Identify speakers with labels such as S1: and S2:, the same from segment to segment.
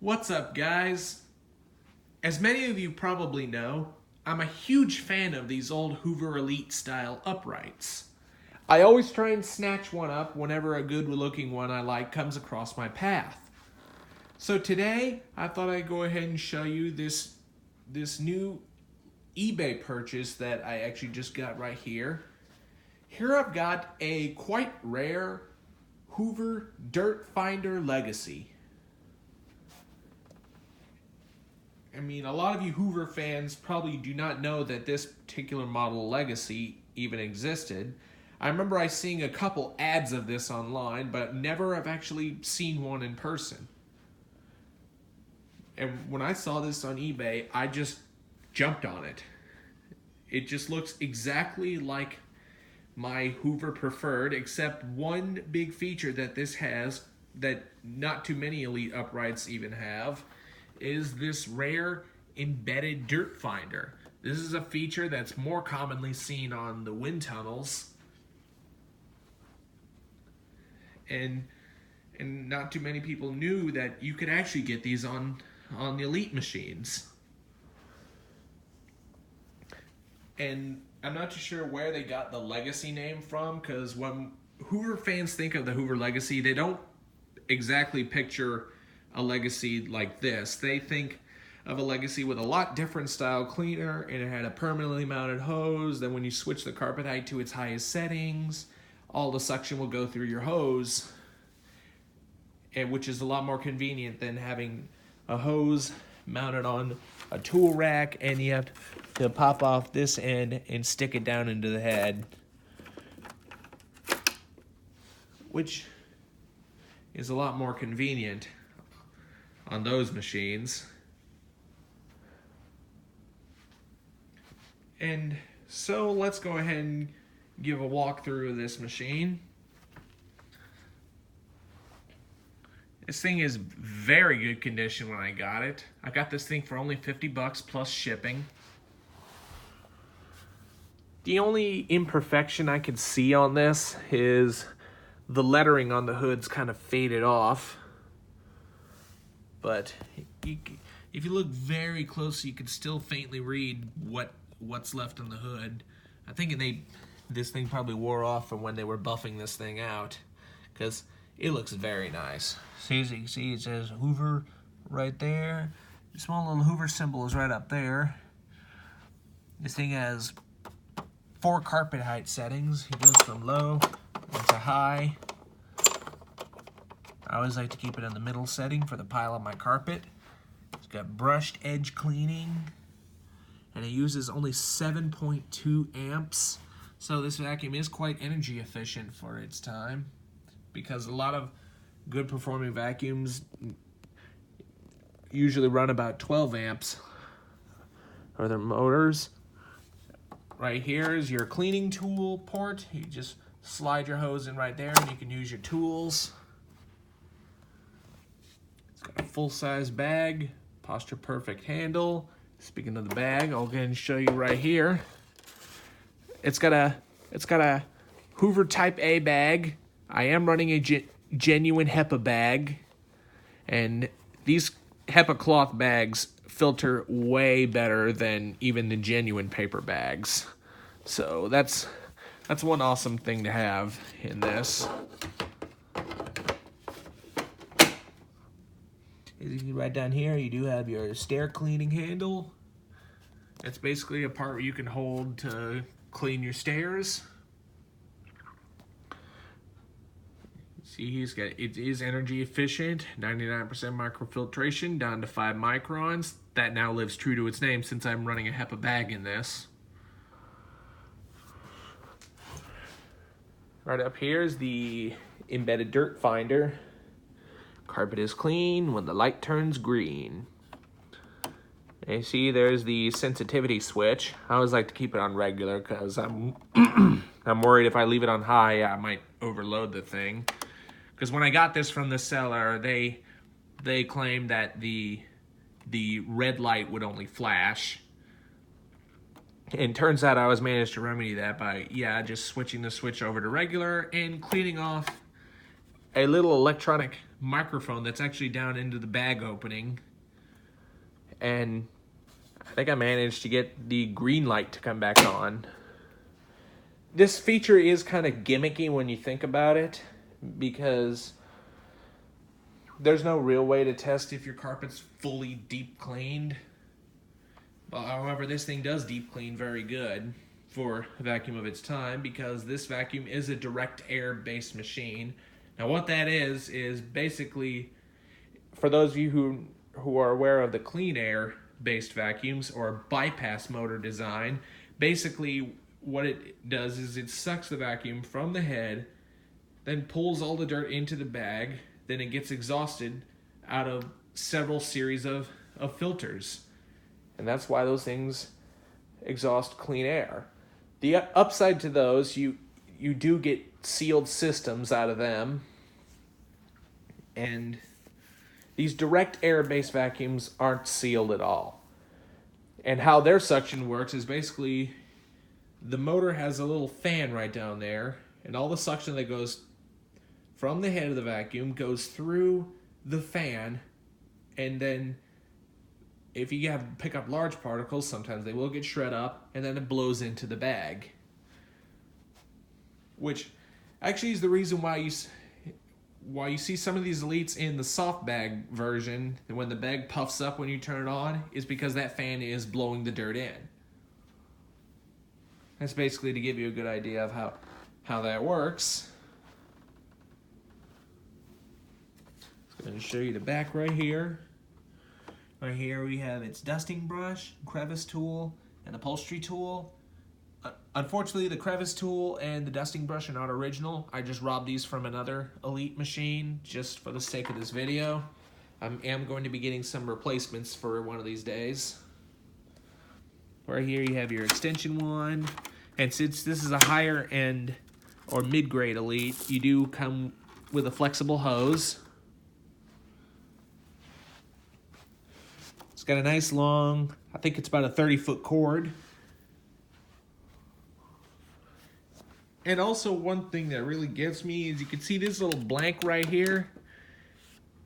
S1: What's up, guys? As many of you probably know, I'm a huge fan of these old Hoover Elite style uprights. I always try and snatch one up whenever a good looking one I like comes across my path. So today, I thought I'd go ahead and show you this new eBay purchase that I actually just got right here. Here I've got a quite rare Hoover Dirt Finder Legacy. I mean, a lot of you Hoover fans probably do not know that this particular model Legacy even existed. I remember I seeing a couple ads of this online, but never have actually seen one in person. And when I saw this on eBay, I just jumped on it. It just looks exactly like my Hoover Preferred, except one big feature that this has that not too many Elite uprights even have is this rare embedded dirt finder. This is a feature that's more commonly seen on the wind tunnels, and not too many people knew that you could actually get these on the Elite machines. And I'm not too sure where they got the Legacy name from, because when Hoover fans think of the Hoover Legacy, they don't exactly picture a Legacy like this. They think of a Legacy with a lot different style cleaner, and it had a permanently mounted hose. Then when you switch the carpet height to its highest settings, all the suction will go through your hose, and which is a lot more convenient than having a hose mounted on a tool rack, and you have to pop off this end and stick it down into the head, which is a lot more convenient on those machines. And so let's go ahead and give a walkthrough of this machine. This thing is very good condition when I got it. I got this thing for only $50 plus shipping. The only imperfection I can see on this is the lettering on the hood's kind of faded off. But if you look very closely, you can still faintly read what's left on the hood. I think this thing probably wore off from when they were buffing this thing out, because it looks very nice. See, as you can see, it says Hoover right there. The small little Hoover symbol is right up there. This thing has 4 carpet height settings. It goes from low to high. I always like to keep it in the middle setting for the pile of my carpet. It's got brushed edge cleaning, and it uses only 7.2 amps. So this vacuum is quite energy efficient for its time, because a lot of good performing vacuums usually run about 12 amps or their motors. Right here is your cleaning tool port. You just slide your hose in right there and you can use your tools. It's got a full-size bag, posture perfect handle. Speaking of the bag, I'll go ahead and show you right here. It's got a Hoover Type A bag. I am running a genuine Hepa bag, and these Hepa cloth bags filter way better than even the genuine paper bags. So that's one awesome thing to have in this. As you can right down here, you do have your stair cleaning handle. It's basically a part where you can hold to clean your stairs. See, it is energy efficient, 99% microfiltration down to 5 microns. That now lives true to its name since I'm running a Hepa bag in this. Right up here is the embedded dirt finder. Carpet is clean when the light turns green. And you see there's the sensitivity switch. I always like to keep it on regular because I'm worried if I leave it on high, I might overload the thing. Because when I got this from the seller, they claimed that the red light would only flash. And turns out I was managed to remedy that by, just switching the switch over to regular and cleaning off a little electronic microphone that's actually down into the bag opening. And I think I managed to get the green light to come back on. This feature is kind of gimmicky when you think about it, because there's no real way to test if your carpet's fully deep cleaned. But however, this thing does deep clean very good for a vacuum of its time, because this vacuum is a direct air based machine. Now what that is basically, for those of you who are aware of the clean air based vacuums or bypass motor design, basically what it does is it sucks the vacuum from the head, then pulls all the dirt into the bag, then it gets exhausted out of several series of filters. And that's why those things exhaust clean air. The upside to those, you do get sealed systems out of them. And these direct air-based vacuums aren't sealed at all. And how their suction works is basically the motor has a little fan right down there, and all the suction that goes from the head of the vacuum goes through the fan, and then if you pick up large particles, sometimes they will get shred up, and then it blows into the bag. Which actually is the reason why you see some of these Elites in the soft bag version, and when the bag puffs up when you turn it on, is because that fan is blowing the dirt in. That's basically to give you a good idea of how that works. I'm going to show you the back right here. Right here we have its dusting brush, crevice tool, and upholstery tool. Unfortunately, the crevice tool and the dusting brush are not original. I just robbed these from another Elite machine just for the sake of this video. I am going to be getting some replacements for one of these days. Right here you have your extension one. And since this is a higher end or mid-grade Elite, you do come with a flexible hose. It's got a nice long, I think it's about a 30-foot cord. And also one thing that really gets me is you can see this little blank right here.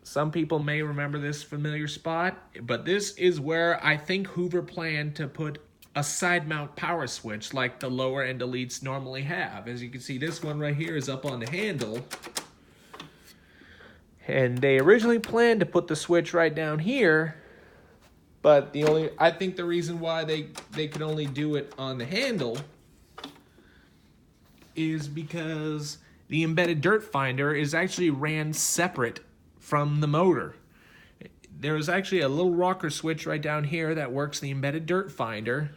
S1: Some people may remember this familiar spot, but this is where I think Hoover planned to put a side mount power switch like the lower end Elites normally have. As you can see, this one right here is up on the handle. And they originally planned to put the switch right down here, but I think the reason why they could only do it on the handle is because the embedded dirt finder is actually ran separate from the motor. There is actually a little rocker switch right down here that works the embedded dirt finder.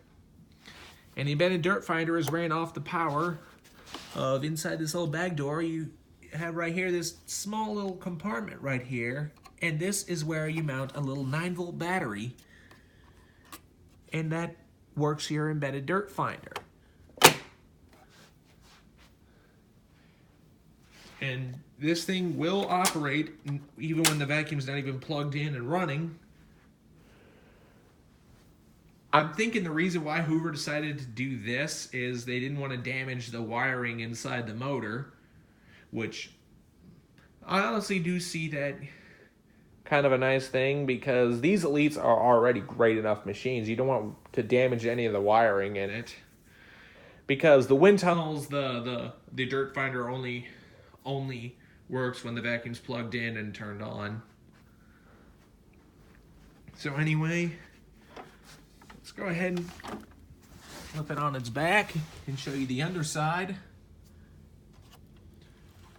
S1: And the embedded dirt finder is ran off the power of inside this little bag door. You have right here this small little compartment right here. And this is where you mount a little 9-volt battery. And that works your embedded dirt finder. And this thing will operate even when the vacuum's not even plugged in and running. I'm thinking the reason why Hoover decided to do this is they didn't want to damage the wiring inside the motor, which I honestly do see that kind of a nice thing, because these Elites are already great enough machines. You don't want to damage any of the wiring in it, because the wind tunnels, the dirt finder only works when the vacuum's plugged in and turned on. So anyway, let's go ahead and flip it on its back and show you the underside.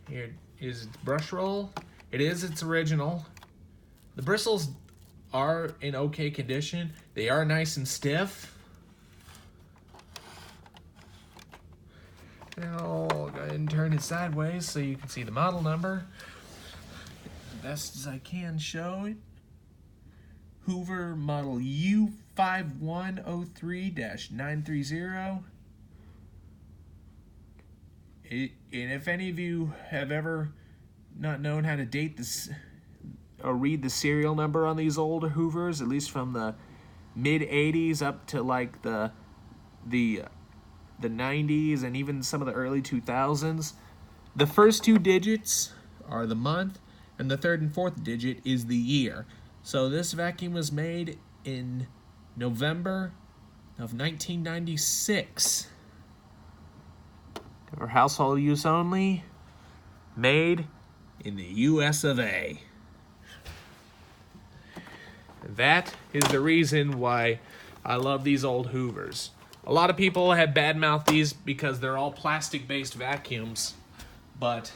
S1: Here is its brush roll. It is its original. The bristles are in okay condition. They are nice and stiff. Now I'll go ahead and turn it sideways so you can see the model number the best as I can show it. Hoover model U5103-930. And if any of you have ever not known how to date this or read the serial number on these older Hoovers, at least from the mid 80s up to like the 90s and even some of the early 2000s, the first two digits are the month and the third and fourth digit is the year. So this vacuum was made in November of 1996. For household use only, made in the US of A. That is the reason why I love these old Hoovers. A lot of people have badmouthed these because they're all plastic-based vacuums, but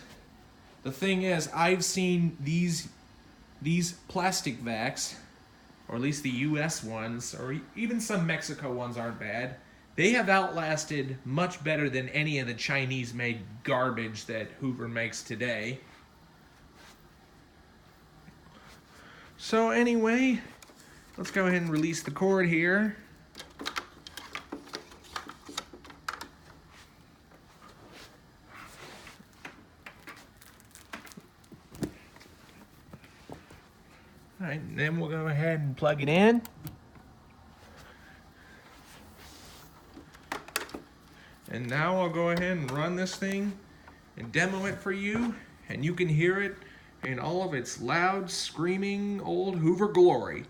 S1: the thing is, I've seen these plastic vacs, or at least the US ones, or even some Mexico ones aren't bad. They have outlasted much better than any of the Chinese-made garbage that Hoover makes today. So anyway, let's go ahead and release the cord here. All right, and then we'll go ahead and plug it in. And now I'll go ahead and run this thing and demo it for you, and you can hear it in all of its loud, screaming old Hoover glory.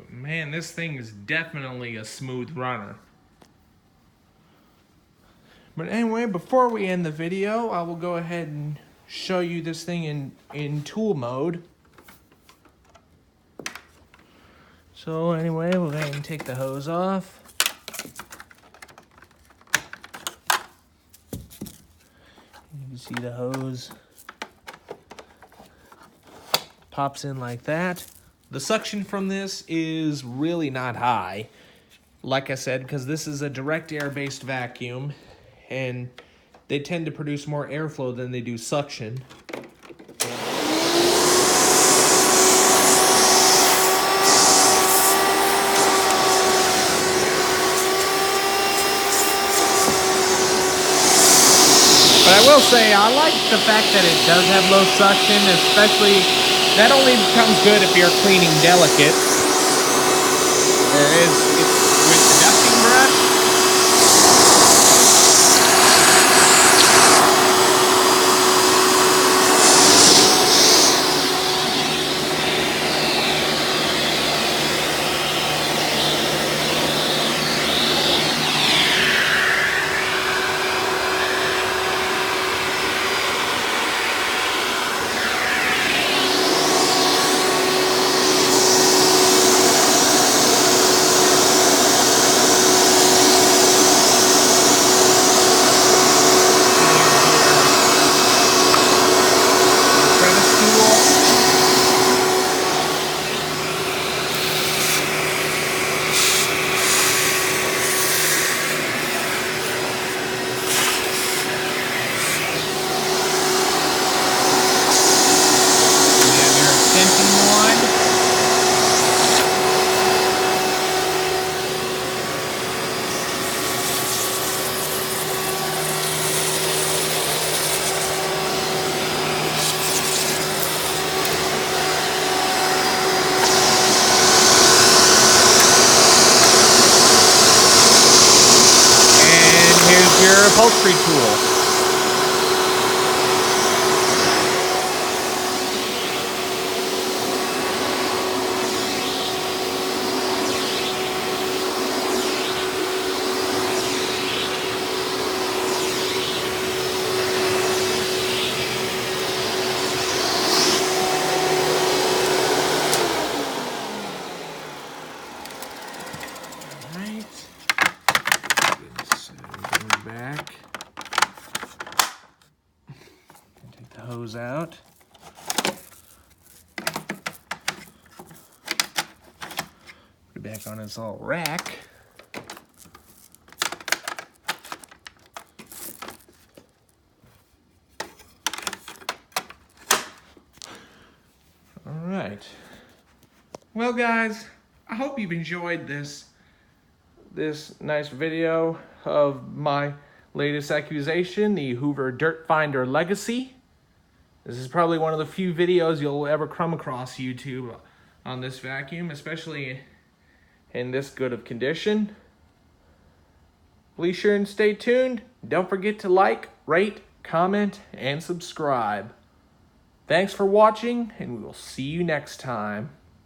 S1: Man, this thing is definitely a smooth runner. But anyway, before we end the video, I will go ahead and show you this thing in tool mode. So anyway, we'll go ahead and take the hose off. You see the hose pops in like that. The suction from this is really not high, like I said, because this is a direct air-based vacuum, and they tend to produce more airflow than they do suction. But I will say, I like the fact that it does have low suction, especially, that only becomes good if you're cleaning delicates. Whereas with the dusting brush, your upholstery tool. Back. Take the hose out. Put it back on its little rack. All right. Well, guys, I hope you've enjoyed this nice video of my latest accusation, the Hoover Dirt Finder Legacy. This is probably one of the few videos you'll ever come across YouTube on this vacuum, especially in this good of condition. Be sure and stay tuned. Don't forget to like, rate, comment, and subscribe. Thanks for watching, and we will see you next time.